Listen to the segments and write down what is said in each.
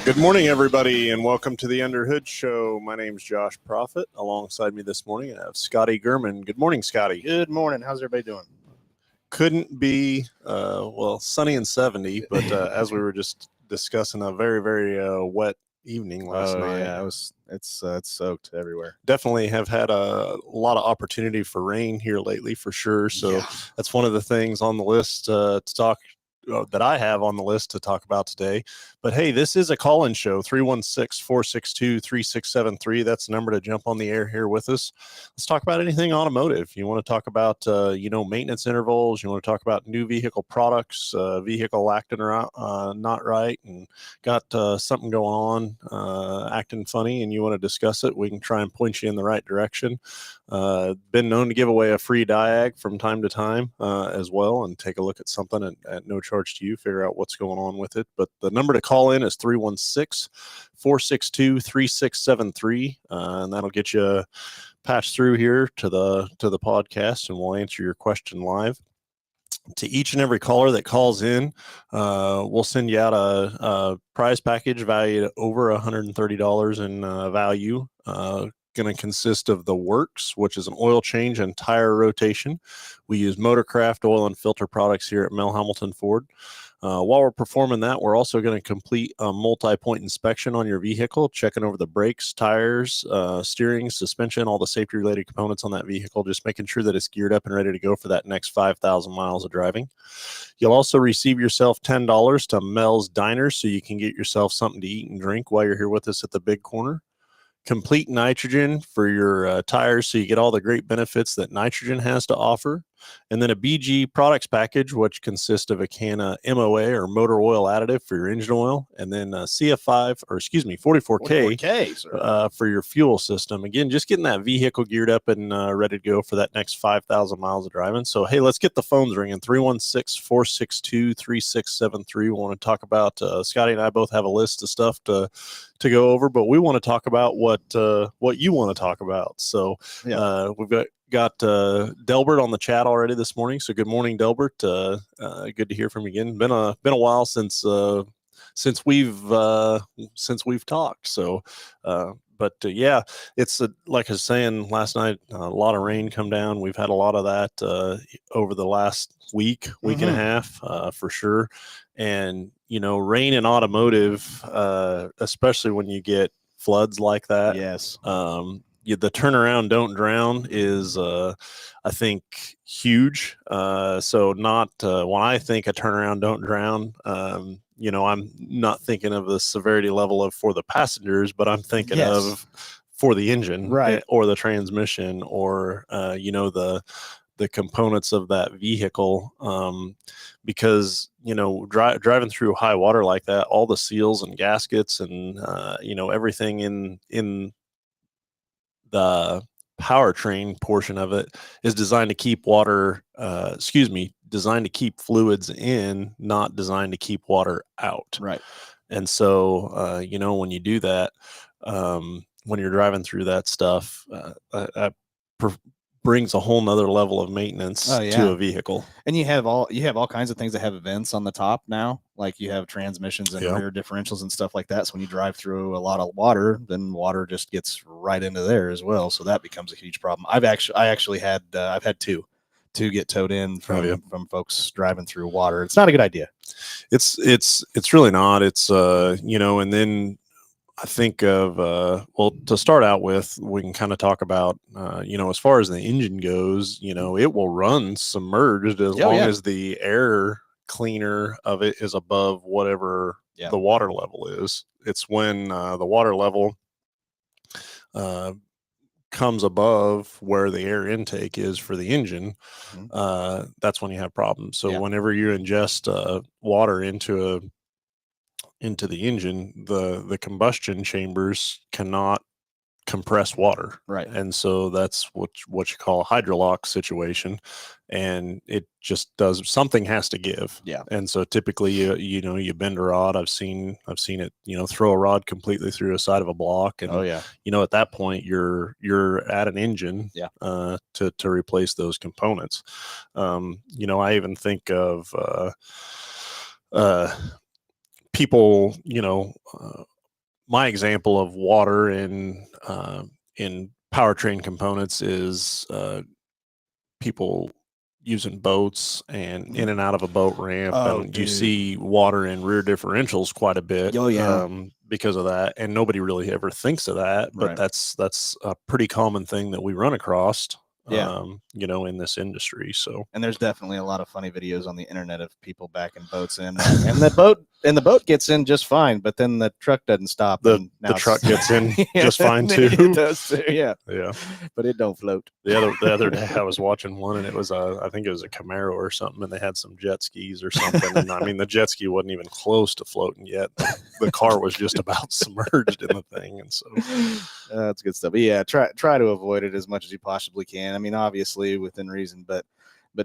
Good morning, everybody, and welcome to the Underhood Show. My name's Josh Profit. Alongside me this morning, I have Scotty Gurman. Good morning, Scotty. Good morning. How's everybody doing? Couldn't be, sunny and 70, but as we were just discussing, a very, very wet evening last night. Yeah, it's soaked everywhere. Definitely have had a lot of opportunity for rain here lately, for sure. So that's one of the things on the list to talk that I have on the list to talk about today. But hey, this is a call-in show, 316-462-3673. That's the number to jump on the air here with us. Let's talk about anything automotive. You want to talk about, maintenance intervals. You want to talk about new vehicle products, vehicle acting not right, and got something going on, acting funny, and you want to discuss it. We can try and point you in the right direction. Been known to give away a free diag from time to time as well, and take a look at something at no charge to you, figure out what's going on with it. But the number to call in is 316-462-3673, and that'll get you patched through here to the podcast, and we'll answer your question live. To each and every caller that calls in, we'll send you out a prize package valued at over $130 in value. Going to consist of the works, which is an oil change and tire rotation. We use Motorcraft oil and filter products here at Mel Hambelton Ford. While we're performing that, we're also going to complete a multi-point inspection on your vehicle, checking over the brakes, tires, steering, suspension, all the safety-related components on that vehicle, just making sure that it's geared up and ready to go for that next 5,000 miles of driving. You'll also receive yourself $10 to Mel's Diner, so you can get yourself something to eat and drink while you're here with us at the Big Corner. Complete nitrogen for your tires, so you get all the great benefits that nitrogen has to offer. And then a BG products package, which consists of a can of MOA or motor oil additive for your engine oil, and then CF5, or excuse me, 44K for your fuel system. Again, just getting that vehicle geared up and ready to go for that next 5,000 miles of driving. So, hey, let's get the phones ringing. 316-462-3673. We want to talk about, Scotty and I both have a list of stuff to go over, but we want to talk about what you want to talk about. So we've got Delbert on the chat already this morning. So good morning, Delbert. Good to hear from you again. Been a while since we've talked. So it's like I was saying last night, a lot of rain come down. We've had a lot of that over the last week and a half for sure. And rain in automotive, especially when you get floods like that. Yes. The turnaround don't drown is I think huge. So not when I think a turnaround don't drown, I'm not thinking of the severity level of for the passengers, but I'm thinking of for the engine, right, or the transmission, or the components of that vehicle, because driving through high water like that, all the seals and gaskets and everything in the powertrain portion of it is designed to keep designed to keep fluids in, not designed to keep water out. Right. And so when you do that, when you're driving through that stuff, brings a whole nother level of maintenance to a vehicle. And you have all kinds of things that have vents on the top now, like you have transmissions and rear differentials and stuff like that. So when you drive through a lot of water, then water just gets right into there as well. So that becomes a huge problem. I've had two get towed in from folks driving through water. It's not a good idea. It's really not. It's and then I think of, to start out with, we can kind of talk about, as far as the engine goes, it will run submerged as long as the air cleaner of it is above whatever the water level is. It's when the water level comes above where the air intake is for the engine, that's when you have problems. So whenever you ingest water into the engine, the combustion chambers cannot compress water, right? And so that's what you call a hydrolock situation, and it just does, something has to give. And so typically you bend a rod. I've seen it, throw a rod completely through a side of a block, and at that point you're at an engine to replace those components. I even think of people, my example of water in powertrain components is people using boats and in and out of a boat ramp, and you see water in rear differentials quite a bit. Oh yeah, because of that, and nobody really ever thinks of that, but that's a pretty common thing that we run across. In this industry. So, and there's definitely a lot of funny videos on the internet of people backing boats in, and the boat gets in just fine, but then the truck doesn't stop. The truck gets in just fine too. It does too, yeah. But it don't float. The other day I was watching one, and it was I think it was a Camaro or something, and they had some jet skis or something, and I mean the jet ski wasn't even close to floating yet. The car was just about submerged in the thing, and so that's good stuff. But yeah, try to avoid it as much as you possibly can. I mean, obviously within reason, but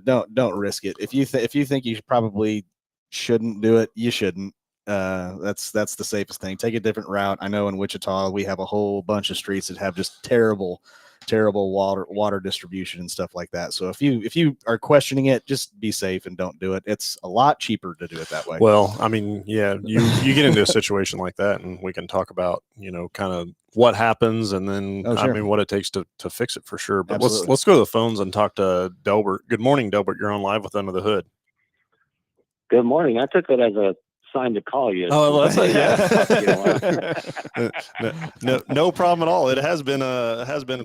don't risk it. If you think you probably shouldn't do it, you shouldn't. That's the safest thing. Take a different route. I know in Wichita we have a whole bunch of streets that have just terrible water distribution and stuff like that. So if you are questioning it, just be safe and don't do it. It's a lot cheaper to do it that way. Well, I mean, yeah, you get into a situation like that, and we can talk about kind of what happens, and then I mean what it takes to fix it for sure. But let's go to the phones and talk to Delbert. Good morning, Delbert. You're on Live with Under the Hood. Good morning. I took it as a sign to call you. Oh, well, no problem at all. It has been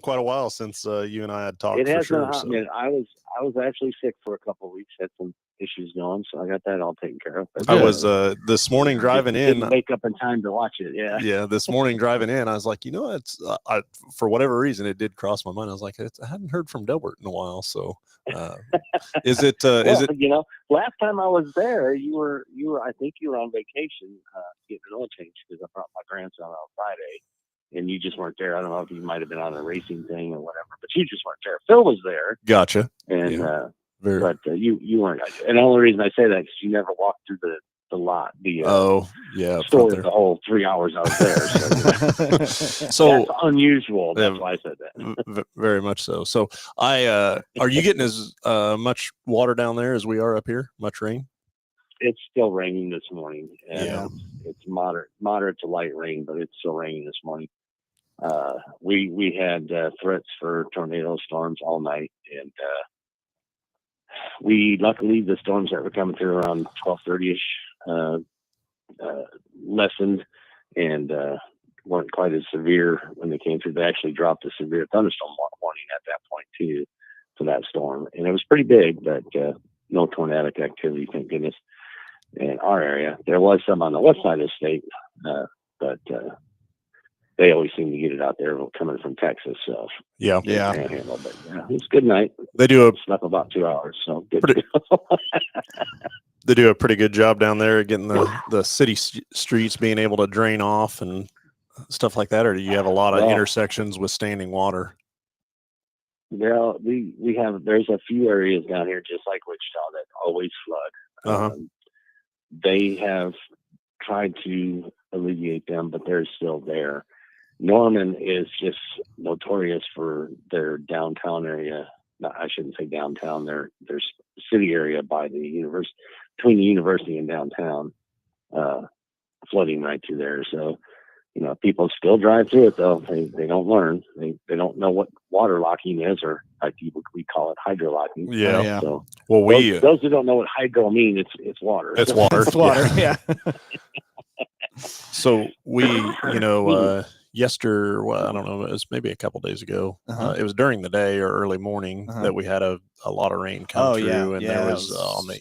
quite a while since you and I had talked. It has for been. sure, so. I was actually sick for a couple of weeks. Had some issues going, so I got that all taken care of. I was this morning driving in. Didn't wake up in time to watch it. Yeah. This morning driving in, I was like, it's for whatever reason it did cross my mind. I was like, I hadn't heard from Delbert in a while, so. Is it? Is it? Last time I was there, you were. I think you were on vacation, getting an oil change because I brought my grandson on Friday, and you just weren't there. I don't know if you might have been on a racing thing or whatever, but you just weren't there. Phil was there. Gotcha. And but you weren't. And the only reason I say that is you never walked through the lot. Store the whole 3 hours I was there. So that's unusual. That's why I said that. Very much so. So are you getting as much water down there as we are up here? Much rain? It's still raining this morning. And it's moderate to light rain, but it's still raining this morning. We had threats for tornado storms all night, and luckily the storms that were coming through around 12:30ish lessened and weren't quite as severe when they came through. They actually dropped a severe thunderstorm warning at that point too for that storm, and it was pretty big, but no tornadic activity, thank goodness. In our area, there was some on the west side of the state, but they always seem to get it out there coming from Texas. So Panhandle, but it's good night. They do slept about 2 hours, so good. They do a pretty good job down there at getting the city streets being able to drain off and stuff like that, or do you have a lot of intersections with standing water? Well, there's a few areas down here, just like Wichita, that always flood. They have tried to alleviate them, but they're still there. Norman is just notorious for their downtown area. No, I shouldn't say downtown. Their city area by the university, between the university and downtown, flooding right through there. So, people still drive through it though. They don't learn. They don't know what water locking is, or like we call it hydro locking. Yeah. So, those who don't know what hydro mean, it's water. It's water. It's water. Yeah. So we, I don't know, it was maybe a couple days ago. It was during the day or early morning that we had a lot of rain come through, and there was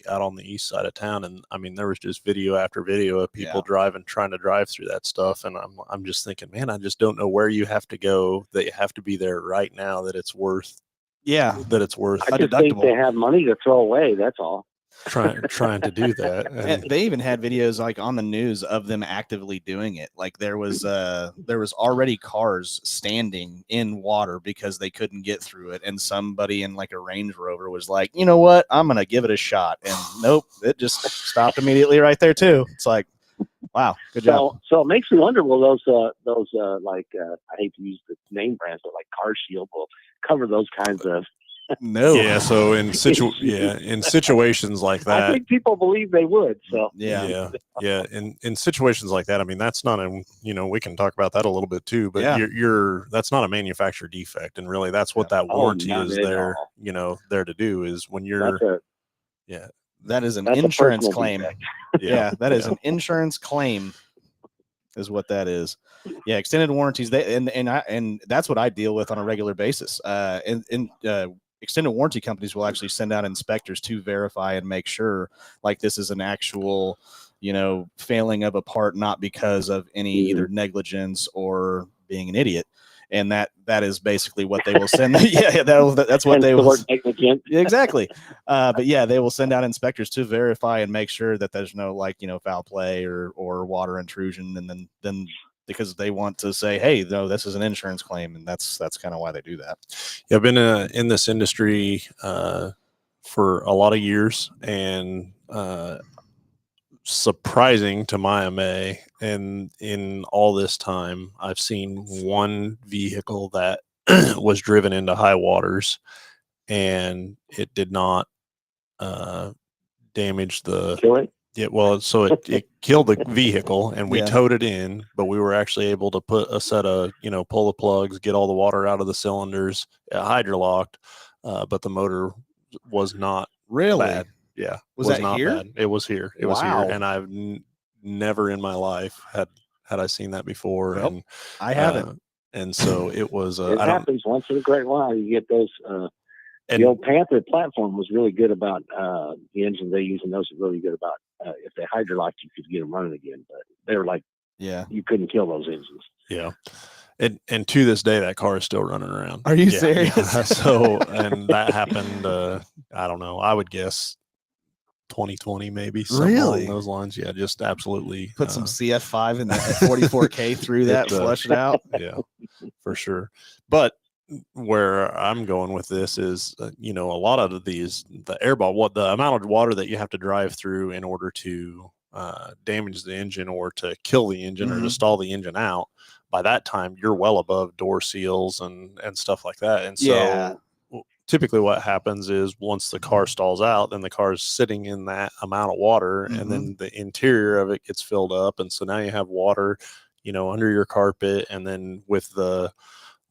out on the east side of town, and I mean there was just video after video of people trying to drive through that stuff, and I'm just thinking, man, I just don't know where you have to go that you have to be there right now that it's worth. That it's worth. I just think they have money to throw away. That's all. Trying to do that. And they even had videos like on the news of them actively doing it. Like there was already cars standing in water because they couldn't get through it, and somebody in like a Range Rover was like, you know what, I'm gonna give it a shot, and nope, it just stopped immediately right there too. It's like, wow, good job. So it makes me wonder, will those I hate to use the name brands, but like Car Shield will cover those kinds of No. Yeah. So in situations like I that, think people believe they would. So Yeah. In situations like that, I mean, that's not a, we can talk about that a little bit too, but Yeah. that's not a manufacturer defect. And really that's what that Oh, warranty not is at there, all. there to do is when you're, That is an that's a insurance personal claim. defect. Yeah, that is an insurance claim, is what that is. Yeah, extended warranties. And that's what I deal with on a regular basis. Extended warranty companies will actually send out inspectors to verify and make sure, like, this is an actual, failing of a part, not because of any either negligence or being an idiot. And that is basically what they will send. That's what they will. Exactly. But yeah, they will send out inspectors to verify and make sure that there's no foul play or water intrusion, and then because they want to say, hey, no, this is an insurance claim, and that's kind of why they do that. Yeah, I've been in this industry for a lot of years, and surprising to my MA, and in all this time, I've seen one vehicle that was driven into high waters, and it did not damage the. Kill it? Yeah, well, so it killed the vehicle, and we Yeah. towed it in, but we were actually able to put a set of, pull the plugs, get all the water out of the cylinders, hydrolocked, but the motor was not Really bad. Yeah, was that not here? bad. It was here. It was here, and I've never in my life had I seen that before. Nope, and I haven't. And so it was. It happens once in a great while. You get those. The old Panther platform was really good about the engines they use, and those are really good about if they hydrolocked, you could get them running again. But they were like, you couldn't kill those engines. Yeah. And to this day, that car is still running around. Are you serious? Yeah. So, and that happened, I don't know, I would guess 2020, maybe something along those lines. Yeah. Just absolutely put some CF5 in that 44K through that, flush it out. Yeah, for sure. But where I'm going with this is, a lot of these, the airball, the amount of water that you have to drive through in order to damage the engine or to kill the engine or to stall the engine out, by that time you're well above door seals and stuff like that. And so typically what happens is once the car stalls out, then the car is sitting in that amount of water, and then the interior of it gets filled up, and so now you have water under your carpet, and then with the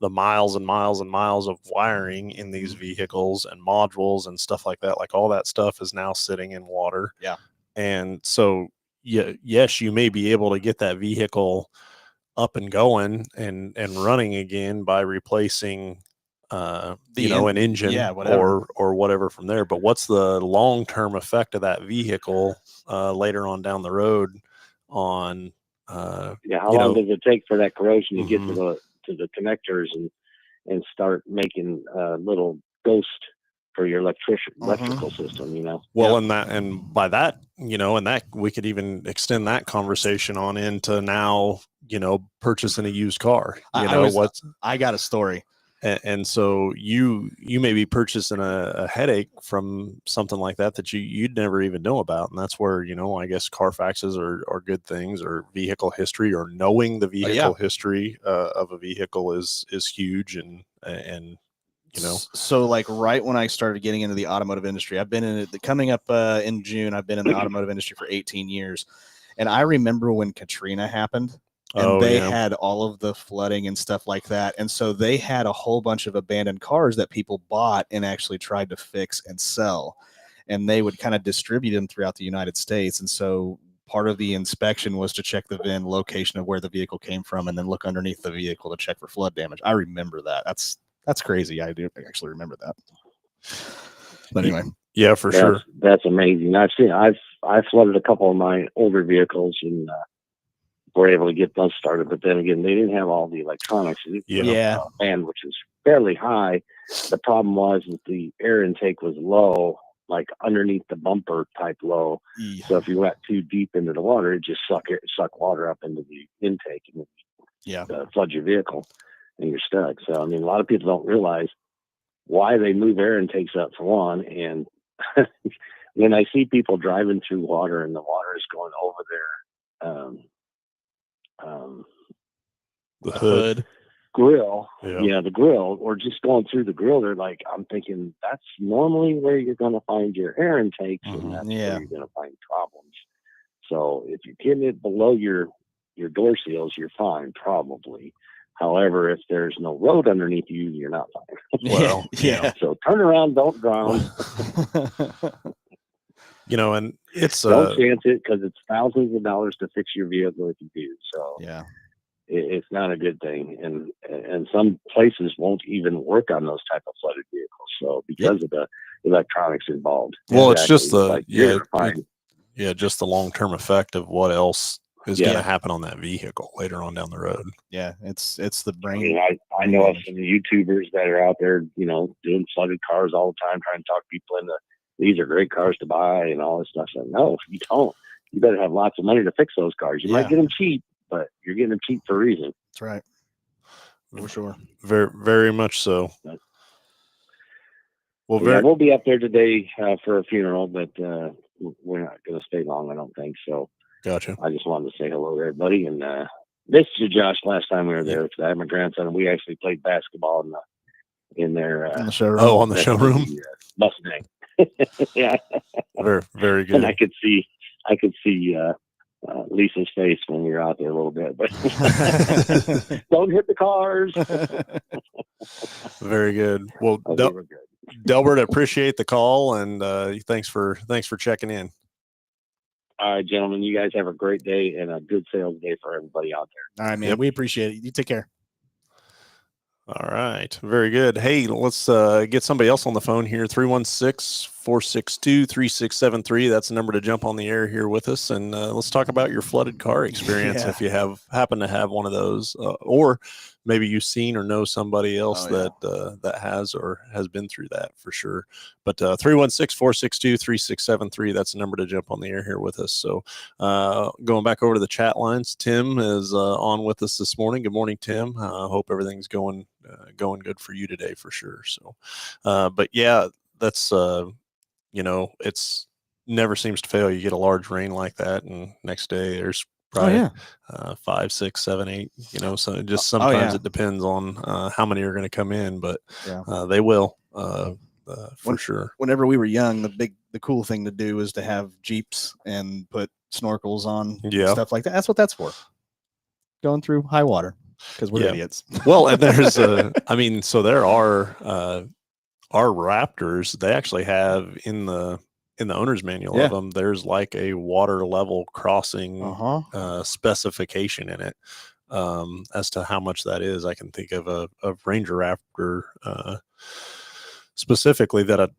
miles and miles and miles of wiring in these vehicles and modules and stuff like that, like all that stuff is now sitting in water. Yeah. And so, yes, you may be able to get that vehicle up and going and running again by replacing, an engine or whatever from there. But what's the long-term effect of that vehicle later on down the road on, how long does it take for that corrosion to get to the connectors and start making a little ghost for your electrical system, Well, and by that, and that we could even extend that conversation on into now, purchasing a used car. I got a story. And so you may be purchasing a headache from something like that you'd never even know about. And that's where, I guess Carfaxes are good things, or vehicle history, or knowing the vehicle history of a vehicle is huge. And so like right when I started getting into the automotive industry, I've been in it coming up in June. I've been in the automotive industry for 18 years. And I remember when Katrina happened. And they had all of the flooding and stuff like that. And so they had a whole bunch of abandoned cars that people bought and actually tried to fix and sell. And they would kind of distribute them throughout the United States. And so part of the inspection was to check the VIN location of where the vehicle came from, and then look underneath the vehicle to check for flood damage. I remember that. That's crazy. I do actually remember that. But anyway. Yeah, for sure. That's amazing. I've flooded a couple of my older vehicles and were able to get those started, but then again, they didn't have all the electronics. Band, which is fairly high. The problem was that the air intake was low, like underneath the bumper type low. So if you went too deep into the water, it just suck water up into the intake and flood your vehicle, and you're stuck. So I mean, a lot of people don't realize why they move air intakes up, for one, and when I see people driving through water and the water is going over their the hood. grill, Yeah. the grill, or just going through the grill, they're like, I'm thinking that's normally where you're going to find your air intakes, and that's where you're going to find problems. So if you're getting it below your door seals, you're fine, probably. However, if there's no road underneath you, you're not fine. Well, So turn around, don't drown. And it's don't chance it, because it's thousands of dollars to fix your vehicle if you do. So it's not a good thing, and some places won't even work on those type of flooded vehicles. So because of the electronics involved. Well, it's just just the long-term effect of what else is going to happen on that vehicle later on down the road. Yeah, it's the brain. I mean, I know of some YouTubers that are out there, doing flooded cars all the time, trying to talk people into these are great cars to buy and all this stuff. So no, you don't. You better have lots of money to fix those cars. You might get them cheap, but you're getting them cheap for a reason. That's right. For sure. Very, very much so. Well, we'll be up there today for a funeral, but we're not going to stay long, I don't think. So gotcha. I just wanted to say hello to everybody, and missed you, Josh, last time we were there. I had my grandson, and we actually played basketball in their on the showroom. Oh, on the showroom. Mustang. Yeah. Very, very good. And I could see Lisa's face when we were out there a little bit, but don't hit the cars. Very good. Well, Delbert, appreciate the call, and thanks for checking in. All right, gentlemen, you guys have a great day and a good sales day for everybody out there. All right, man. We appreciate it. You take care. All right. Very good. Hey, let's get somebody else on the phone here. 316-462-3673. That's the number to jump on the air here with us. And let's talk about your flooded car experience. If you happen to have one of those, or maybe you've seen or know somebody else that has or has been through that, for sure. But 316-462-3673, that's the number to jump on the air here with us. So going back over to the chat lines, Tim is on with us this morning. Good morning, Tim. I hope everything's going good for you today, for sure. So, but yeah, that's, it's never seems to fail. You get a large rain like that, and next day there's probably 5, 6, 7, 8, so just sometimes it depends on how many are going to come in, but they will for sure. Whenever we were young, the cool thing to do is to have Jeeps and put snorkels on, stuff like that. That's what that's for. Going through high water, because we're idiots. Well, and there's so there are our Raptors, they actually have in the owner's manual of them, there's like a water level crossing specification in it as to how much that is. I can think of a Ranger Raptor specifically that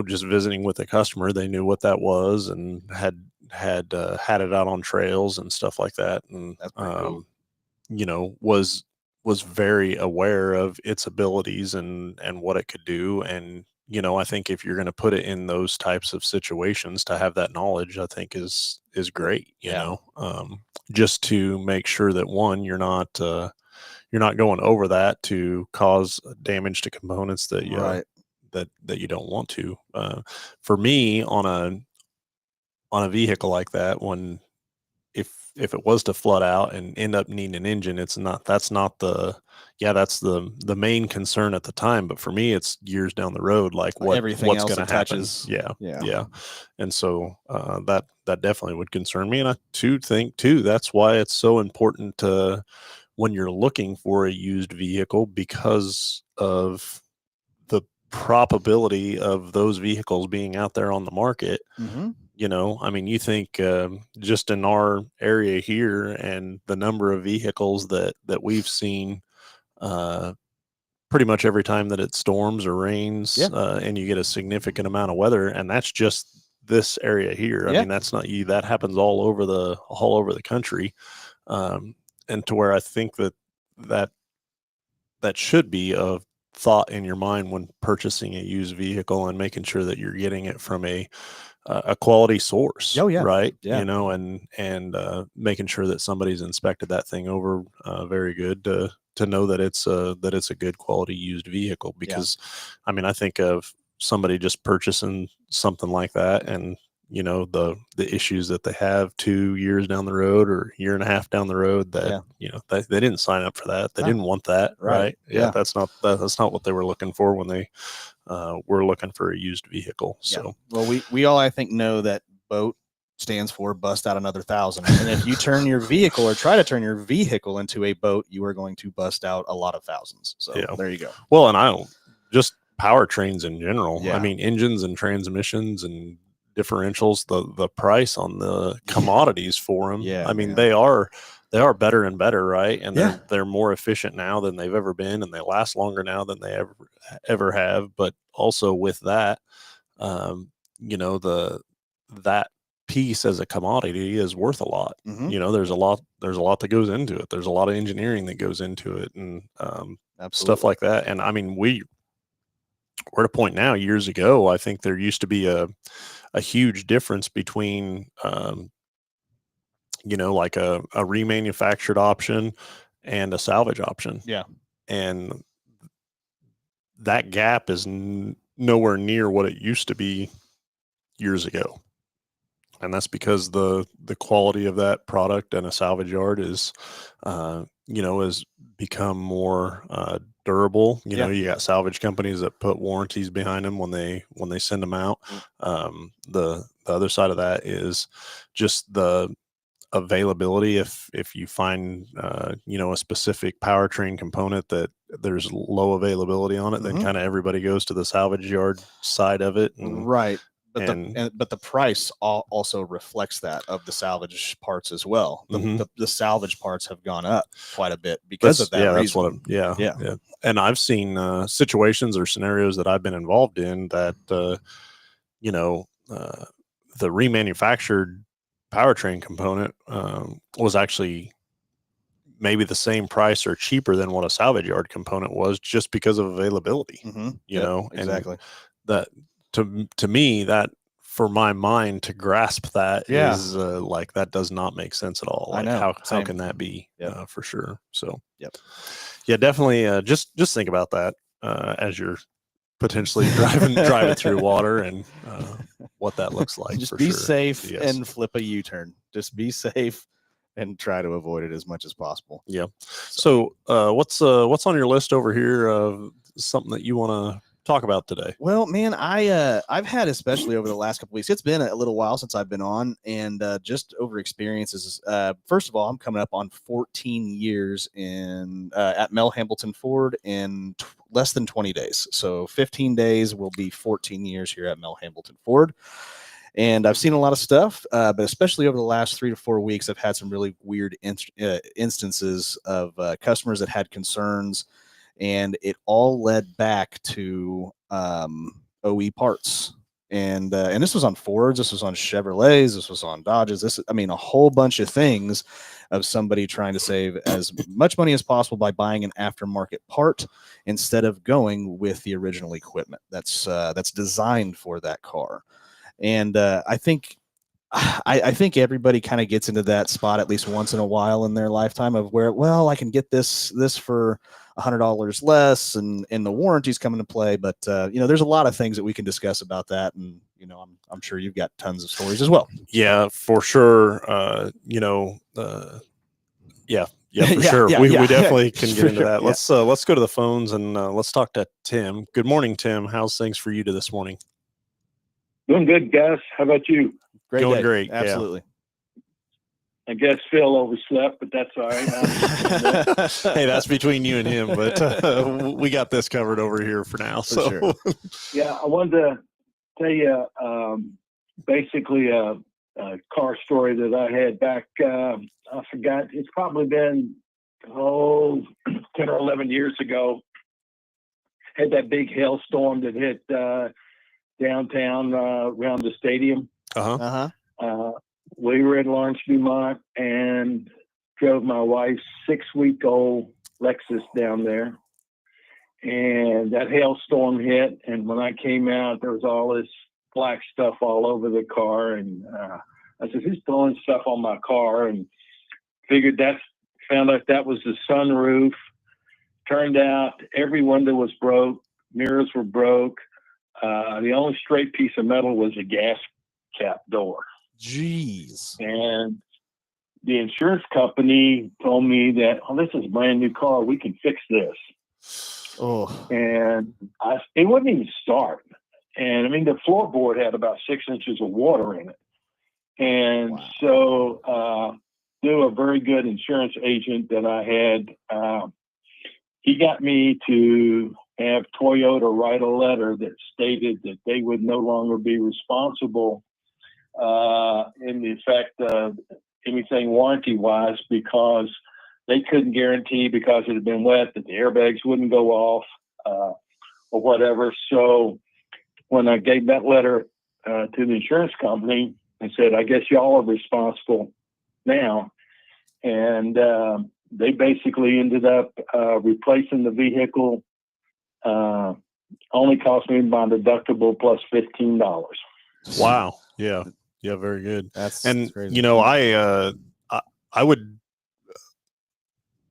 just visiting with a customer, they knew what that was and had it out on trails and stuff like that, and cool. Was very aware of its abilities and what it could do. And I think if you're going to put it in those types of situations, to have that knowledge, I think is great. Just to make sure that one, you're not going over that to cause damage to components that you that you don't want to. For me, on a vehicle like that, if it was to flood out and end up needing an engine, that's the main concern at the time. But for me, it's years down the road, like what's going to happen. Yeah. And so that definitely would concern me. And I think that's why it's so important to, when you're looking for a used vehicle, because of the probability of those vehicles being out there on the market. You think just in our area here, and the number of vehicles that we've seen pretty much every time that it storms or rains, and you get a significant amount of weather, and that's just this area here. I mean, that's not you. That happens all over the country, and to where I think that should be a thought in your mind when purchasing a used vehicle, and making sure that you're getting it from a quality source. Right. And making sure that somebody's inspected that thing over very good to know that it's a good quality used vehicle. Because I think of somebody just purchasing something like that, and the issues that they have 2 years down the road or year and a half down the road that, they didn't sign up for that. They didn't want that. Right. Yeah. That's not what they were looking for when they were looking for a used vehicle. So, well, we all, I think, know that boat stands for bust out another 1,000. And if you turn your vehicle or try to turn your vehicle into a boat, you are going to bust out a lot of thousands. So there you go. Well, and I don't just powertrains in general. I mean, engines and transmissions and differentials, the price on the commodities for them. I mean, they are better and better, right? And they're more efficient now than they've ever been, and they last longer now than they ever have. But also with that, that piece as a commodity is worth a lot. There's a lot that goes into it. There's a lot of engineering that goes into it, and stuff like that. And I mean, we're at a point now. Years ago, I think there used to be a huge difference between like a remanufactured option and a salvage option. And that gap is nowhere near what it used to be years ago. And that's because the quality of that product and a salvage yard is, has become more durable. You got salvage companies that put warranties behind them when they send them out. The other side of that is just the availability. If you find, a specific powertrain component that there's low availability on it, then kind of everybody goes to the salvage yard side of it. And, but the price also reflects that of the salvage parts as well. The salvage parts have gone up quite a bit because of that reason. That's and I've seen situations or scenarios that I've been involved in that the remanufactured powertrain component was actually maybe the same price or cheaper than what a salvage yard component was, just because of availability. Exactly. And that to me, that for my mind to grasp that is like, that does not make sense at all. Like, how can that be? For sure. So definitely just think about that as you're potentially driving through water, and what that looks like. Just be safe and flip a U-turn. Just be safe and try to avoid it as much as possible. So what's on your list over here of something that you want to talk about today? Well, man, I've had, especially over the last couple weeks, it's been a little while since I've been on, and just over experiences. First of all, I'm coming up on 14 years at Mel Hambelton Ford in less than 20 days. So 15 days will be 14 years here at Mel Hambelton Ford. And I've seen a lot of stuff, but especially over the last 3 to 4 weeks, I've had some really weird instances of customers that had concerns. And it all led back to OE parts, and this was on Fords, this was on Chevrolets, this was on Dodges. A whole bunch of things of somebody trying to save as much money as possible by buying an aftermarket part instead of going with the original equipment that's designed for that car. And I think everybody kind of gets into that spot at least once in a while in their lifetime of where, well, I can get this for $100 less, and the warranties come into play. But there's a lot of things that we can discuss about that, and I'm sure you've got tons of stories as well. Yeah, for sure. For sure. We definitely can get into that. Let's go to the phones and let's talk to Tim. Good morning, Tim. How's things for you this morning? Doing good, Gus. How about you? Great. Absolutely. I guess Phil overslept, but that's all right. Hey, that's between you and him, but we got this covered over here for now. Sure. Yeah, I wanted to tell you basically a car story that I had back, I forgot, it's probably been 10 or 11 years ago. Had that big hailstorm that hit downtown around the stadium. We were in Lawrence, Dumont, and drove my wife's 6-week-old Lexus down there. And that hailstorm hit, and when I came out, there was all this black stuff all over the car. And I said, "Who's throwing stuff on my car?" And found out that was the sunroof. Turned out every window was broke, mirrors were broke. The only straight piece of metal was a gas cap door. Jeez. And the insurance company told me that, oh, this is a brand new car. We can fix this. Oh. And it wouldn't even start. And I mean, the floorboard had about 6 inches of water in it. And so, through a very good insurance agent that I had, he got me to have Toyota write a letter that stated that they would no longer be responsible in the effect of anything warranty-wise, because they couldn't guarantee, because it had been wet, that the airbags wouldn't go off or whatever. So when I gave that letter to the insurance company, I said, I guess y'all are responsible now. And they basically ended up replacing the vehicle. Only cost me my deductible plus $15. Wow. Yeah. Yeah. Very good. That's crazy. You know, I would,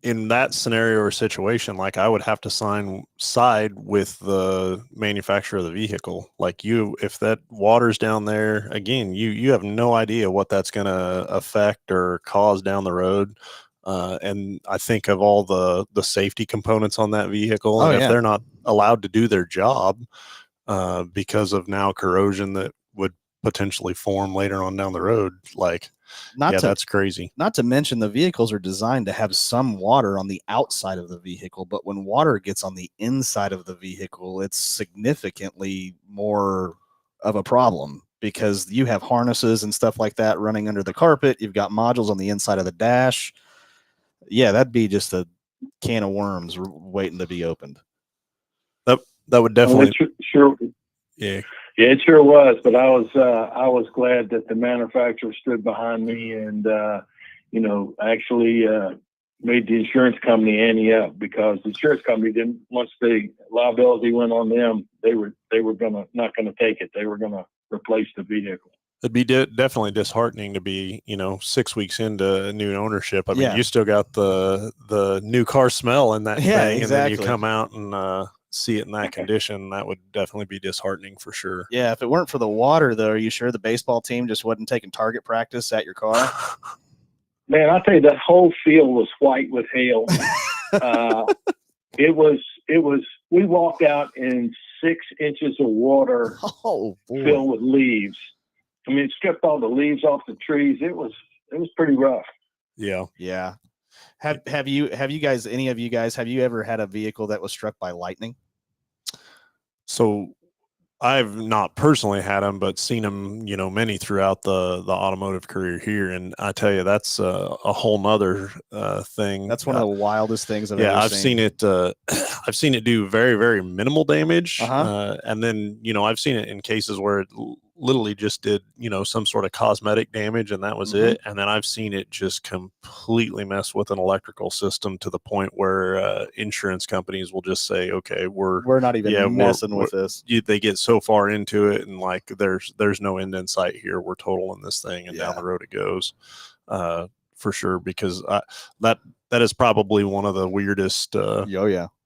in that scenario or situation, like I would have to side with the manufacturer of the vehicle. Like if that water's down there, again, you have no idea what that's going to affect or cause down the road. And I think of all the safety components on that vehicle, and if they're not allowed to do their job because of now corrosion that would potentially form later on down the road, like, that's crazy. Not to mention the vehicles are designed to have some water on the outside of the vehicle, but when water gets on the inside of the vehicle, it's significantly more of a problem, because you have harnesses and stuff like that running under the carpet. You've got modules on the inside of the dash. Yeah, that'd be just a can of worms waiting to be opened. That would definitely sure. Yeah. Yeah, it sure was. But I was glad that the manufacturer stood behind me and actually made the insurance company ante up, because the insurance company didn't. Once the liability went on them, they were not gonna take it. They were gonna replace the vehicle. It'd be definitely disheartening to be, 6 weeks into new ownership. I mean, you still got the new car smell in that thing, and then you come out and see it in that condition. That would definitely be disheartening for sure. Yeah, if it weren't for the water, though, are you sure the baseball team just wasn't taking target practice at your car? Man, I tell you, that whole field was white with hail. It was. We walked out in 6 inches of water filled with leaves. I mean, it stripped all the leaves off the trees. It was pretty rough. Yeah. Yeah. Have you guys, any of you guys, have you ever had a vehicle that was struck by lightning? So I've not personally had them, but seen them, many throughout the automotive career here. And I tell you, that's a whole nother thing. That's one of the wildest things I've seen it. I've seen it do very, very minimal damage. And then, I've seen it in cases where it literally just did, some sort of cosmetic damage, and that was it. And then I've seen it just completely mess with an electrical system to the point where insurance companies will just say, okay, we're not even messing with this. They get so far into it, and like, there's no end in sight here. We're totaling this thing, and down the road it goes, for sure. Because that is probably one of the weirdest,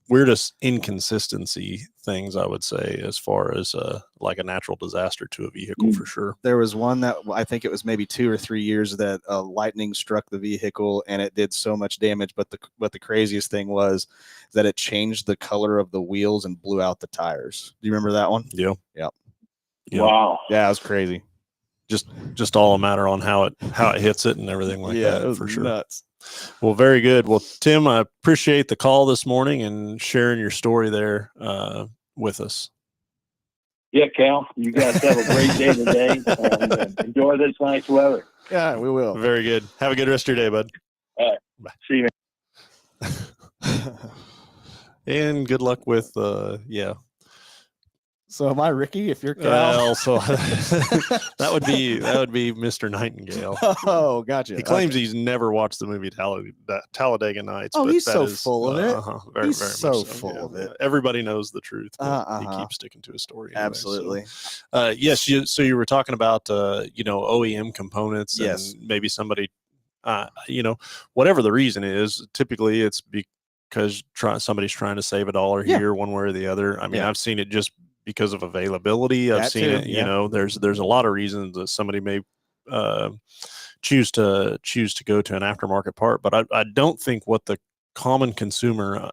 weirdest inconsistency things, I would say, as far as like a natural disaster to a vehicle, for sure. There was one that I think it was maybe 2 or 3 years that lightning struck the vehicle and it did so much damage. But the craziest thing was that it changed the color of the wheels and blew out the tires. Do you remember that one? Yeah. Wow. Yeah, it was crazy. Just all a matter on how it hits it and everything like that. It was for sure. Nuts. Well, very good. Well, Tim, I appreciate the call this morning and sharing your story there with us. Yeah, Cal, you guys have a great day today, and enjoy this nice weather. Yeah, we will. Very good. Have a good rest of your day, bud. All right. Bye. See you, man. And good luck with, So am I Ricky if you're Cal? So that would be Mr. Nightingale. Oh, gotcha. He claims he's never watched the movie Talladega Nights. Oh, but he's so full of it. Very, he's very so much full of it. Everybody knows the truth. But he keeps sticking to his story. Anyway, absolutely. So. Yes. So you were talking about OEM components, and maybe somebody, whatever the reason is. Typically, it's because somebody's trying to save $1 here, one way or the other. I mean, I've seen it just because of availability. I've That seen too, it, yeah. there's a lot of reasons that somebody may choose to go to an aftermarket part, but I don't think what the common consumer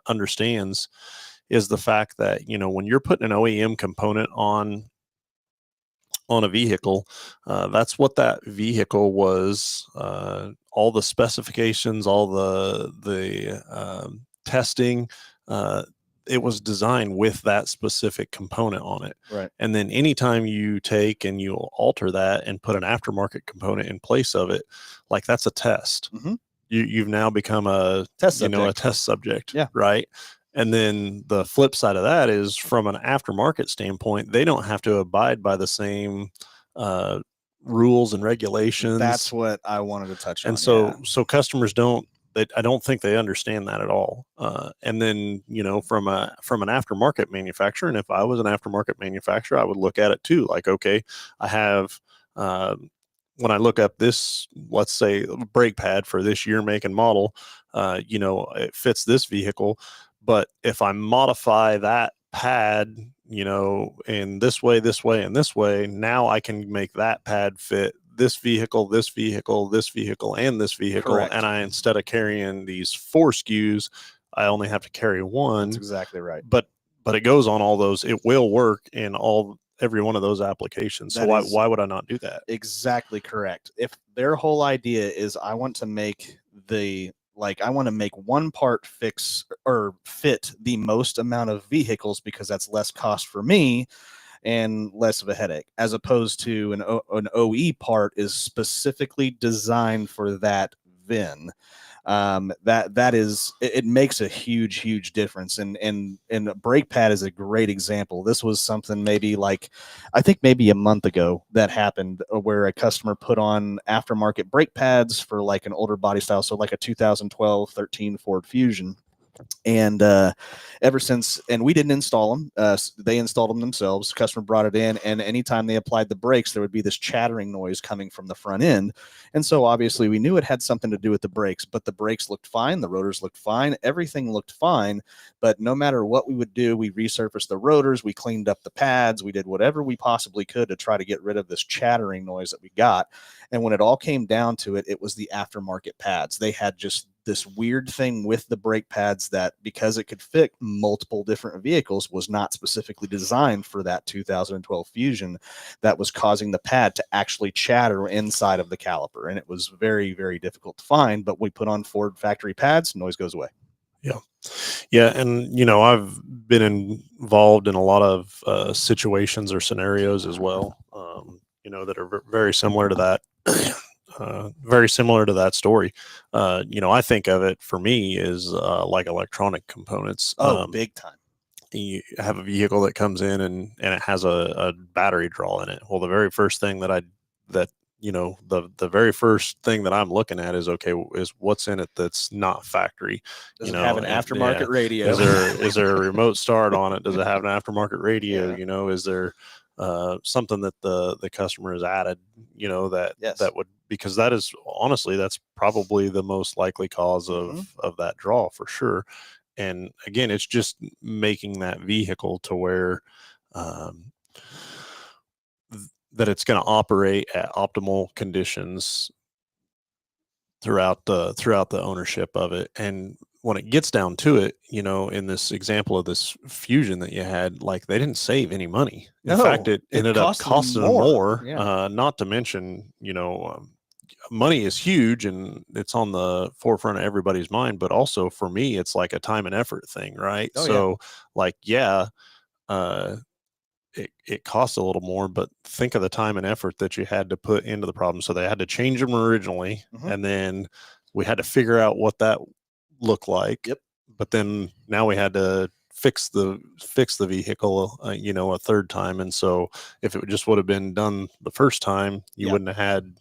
understands is the fact that, when you're putting an OEM component on a vehicle, that's what that vehicle was, all the specifications, all the testing, it was designed with that specific component on it. Right. And then anytime you take and you alter that and put an aftermarket component in place of it, like that's a test. Mm-hmm. You've now become a test subject. Yeah. Right. And then the flip side of that is, from an aftermarket standpoint, they don't have to abide by the same rules and regulations. That's what I wanted to touch on. And so customers I don't think they understand that at all. And then, from an aftermarket manufacturer, and if I was an aftermarket manufacturer, I would look at it too. Like, okay, I have, when I look up this, let's say, brake pad for this year, make, and model, it fits this vehicle. But if I modify that pad, in this way, and this way, now I can make that pad fit this vehicle, this vehicle, this vehicle, and this vehicle. Correct. And instead of carrying these 4 SKUs, I only have to carry 1. That's exactly right. But it goes on all those. It will work in every one of those applications. So why would I not do that? Exactly correct. If their whole idea is, I want to make one part fix or fit the most amount of vehicles because that's less cost for me and less of a headache, as opposed to an OE part is specifically designed for that VIN. It makes a huge difference. And a brake pad is a great example. This was something maybe a month ago that happened, where a customer put on aftermarket brake pads for like an older body style. So like a 2012-13 Ford Fusion. And ever since, and we didn't install them, they installed them themselves. Customer brought it in, and anytime they applied the brakes, there would be this chattering noise coming from the front end. And so obviously we knew it had something to do with the brakes, but the brakes looked fine, the rotors looked fine, everything looked fine. But no matter what we would do, we resurfaced the rotors, we cleaned up the pads, we did whatever we possibly could to try to get rid of this chattering noise that we got. And when it all came down to it, it was the aftermarket pads. They had just this weird thing with the brake pads that, because it could fit multiple different vehicles, was not specifically designed for that 2012 Fusion, that was causing the pad to actually chatter inside of the caliper. And it was very, very difficult to find, but we put on Ford factory pads, noise goes away. Yeah. And, I've been involved in a lot of situations or scenarios as well, that are very similar to that. Very similar to that story. I think of it, for me, is like electronic components. Big time. You have a vehicle that comes in and it has a battery draw in it. Well, the very first thing the very first thing that I'm looking at is what's in it that's not factory. Does it have an aftermarket radio? Is there a remote start on it? Does it have an aftermarket radio? Yeah. Is there something that the customer has added, that would, because that is, honestly, that's probably the most likely cause of that draw, for sure. And again, it's just making that vehicle to where that it's going to operate at optimal conditions throughout the ownership of it. And when it gets down to it, in this example of this Fusion that you had, like, they didn't save any money. In fact, it ended up costing them more. Yeah. Not to mention, money is huge and it's on the forefront of everybody's mind, but also for me, it's like a time and effort thing, right? It costs a little more, but think of the time and effort that you had to put into the problem. So they had to change them originally, and then we had to figure out what that looked like. Yep. But then now we had to fix the vehicle, a third time. And so if it just would have been done the first time, you wouldn't have had,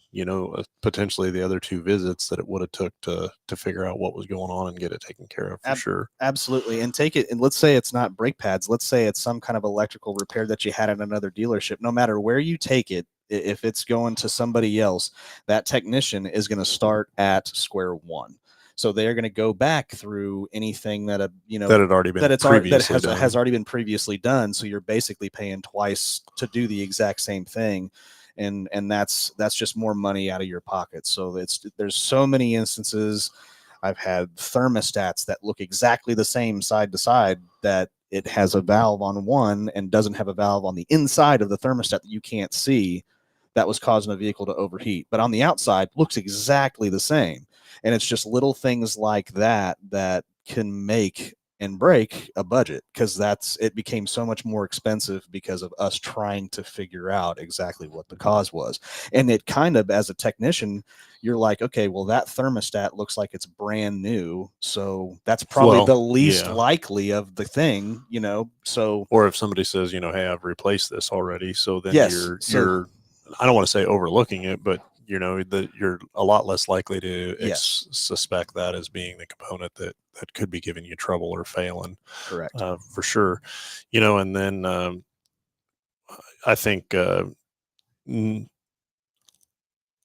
potentially the other 2 visits that it would have took to figure out what was going on and get it taken care of, for sure. Absolutely. And take it, and let's say it's not brake pads. Let's say it's some kind of electrical repair that you had at another dealership. No matter where you take it, if it's going to somebody else, that technician is going to start at square one. So they're going to go back through anything that that had already been has already been previously done. So you're basically paying twice to do the exact same thing, and that's just more money out of your pocket. So there's so many instances. I've had thermostats that look exactly the same side to side, that it has a valve on one and doesn't have a valve on the inside of the thermostat that you can't see, that was causing a vehicle to overheat. But on the outside, looks exactly the same. And it's just little things like that that can make and break a budget, because it became so much more expensive because of us trying to figure out exactly what the cause was. And it kind of, as a technician, you're like, okay, well, that thermostat looks like it's brand new, so that's probably the least likely of the thing, so. Or if somebody says, hey, I've replaced this already, so then you're I don't want to say overlooking it, but you're a lot less likely to suspect that as being the component that could be giving you trouble or failing. Correct. For sure. And then I think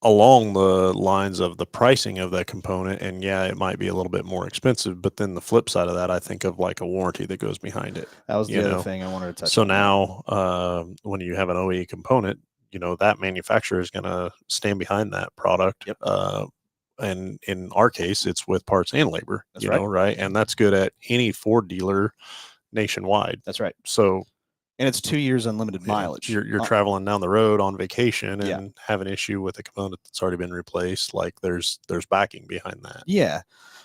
along the lines of the pricing of that component, and it might be a little bit more expensive, but then the flip side of that, I think of like a warranty that goes behind it. That was the other thing I wanted to touch on. So now when you have an OE component, that manufacturer is going to stand behind that product. Yep. And in our case, it's with parts and labor. That's right. Right? And that's good at any Ford dealer nationwide. That's right. So, and it's 2 years unlimited mileage. You're traveling down the road on vacation and have an issue with a component that's already been replaced. Like there's backing behind that. Yeah.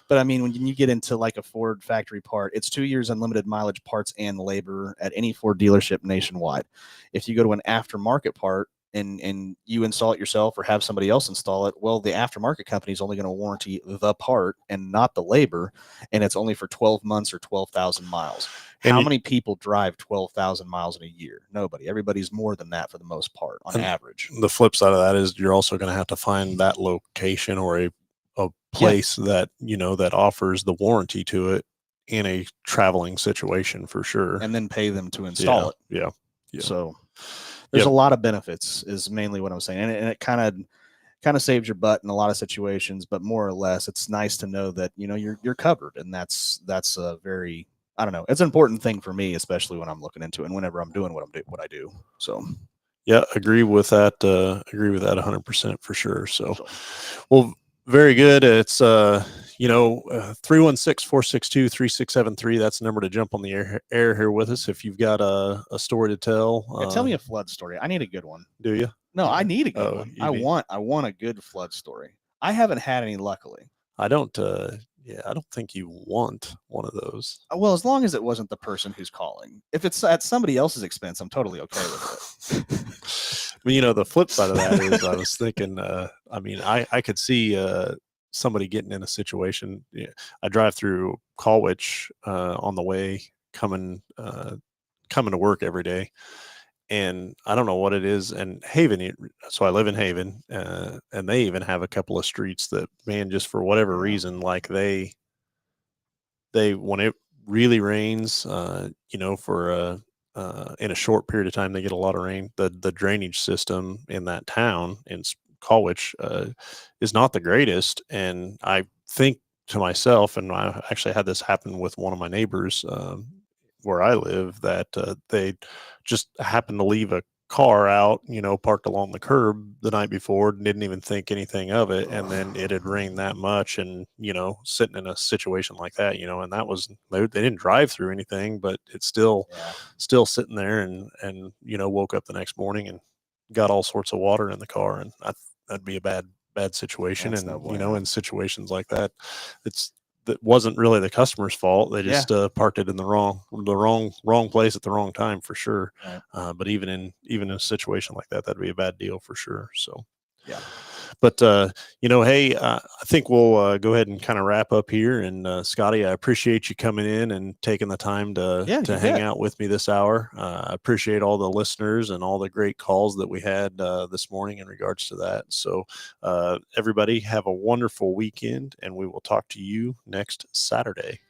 But I mean, when you get into like a Ford factory part, it's 2 years unlimited mileage, parts and labor at any Ford dealership nationwide. If you go to an aftermarket part and you install it yourself or have somebody else install it, well, the aftermarket company is only going to warranty the part and not the labor, and it's only for 12 months or 12,000 miles. How many people drive 12,000 miles in a year? Nobody. Everybody's more than that for the most part on average. The flip side of that is you're also going to have to find that location or a place that that offers the warranty to it in a traveling situation for sure, and then pay them to install it. Yeah. So there's a lot of benefits is mainly what I'm saying, and it kind of saves your butt in a lot of situations, but more or less it's nice to know that you're covered, and that's a very, I don't know, it's an important thing for me, especially when I'm looking into it and whenever I'm doing what I do. So agree with that 100% for sure. So well, very good. It's 316-462-3673. That's the number to jump on the air here with us if you've got a story to tell. Tell me a flood story. I need a good one. Do you? No, I need a good one. I want a good flood story. I haven't had any, luckily. I don't think you want one of those. Well, as long as it wasn't the person who's calling. If it's at somebody else's expense, I'm totally okay with it. But the flip side of that is I was thinking, I could see somebody getting in a situation. I drive through Colwich on the way coming to work every day, and I don't know what it is. And Haven, so I live in Haven, and they even have a couple of streets that, man, just for whatever reason, like they when it really rains, for in a short period of time, they get a lot of rain. The drainage system in that town in Colwich is not the greatest, and I think to myself, and I actually had this happen with one of my neighbors where I live, that they just happened to leave a car out, parked along the curb the night before, didn't even think anything of it, and then it had rained that much, and sitting in a situation like that, and that was, they didn't drive through anything, but it's still sitting there, and woke up the next morning and got all sorts of water in the car, and that'd be a bad situation. That's in situations like that, that wasn't really the customer's fault. They just parked it in the wrong place at the wrong time for sure. Right. But even in a situation like that, that'd be a bad deal for sure. So but hey, I think we'll go ahead and kind of wrap up here. And Scotty, I appreciate you coming in and taking the time to hang out with me this hour. I appreciate all the listeners and all the great calls that we had this morning in regards to that. So everybody have a wonderful weekend, and we will talk to you next Saturday.